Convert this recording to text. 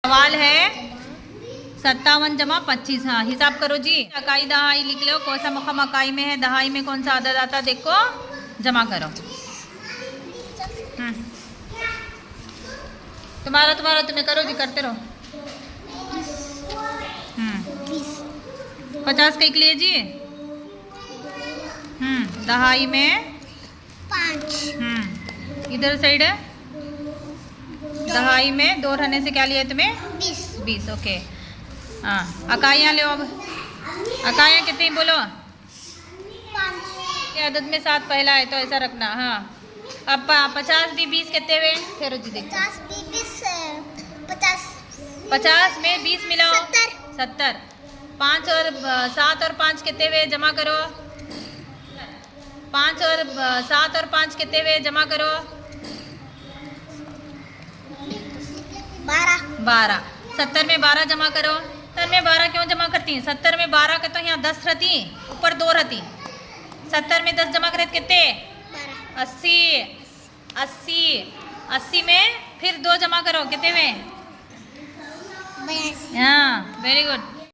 सवाल है 57 जमा 25। हाँ हिसाब करो जी। अकाई दहाई लिख लो। कौन सा मुखम अकाई में है, दहाई में कौन सा अदद आता देखो, जमा करो। तुम्हारा तुम्हें करो जी, करते रहो। 50 कई लिए जी। दहाई में 5। इधर साइड है दहाई में 2 रहने से क्या लिया तुम्हें, 20। ओके हाँ अकाइयाँ लो। अब अकाइयाँ कितनी बोलो, 5। ये अदद में 7 पहला है तो ऐसा रखना। हाँ अब 50 भी 20 कितने हुए, ठहरो जी देखो। 50 में 20 मिलाओ 70। 5 और 7 और 5 कितने हुए, जमा करो। 5 और 7 और 5 कितने हुए, जमा करो। 12। 70 में 12 जमा करो। 70 में 12 क्यों जमा करती हैं, 70 में 12 के तो यहाँ 10 रहती, ऊपर 2 रहती। 70 में 10 जमा करे कितने, 80। 80 में फिर 2 जमा करो कितने में, हाँ वेरी गुड।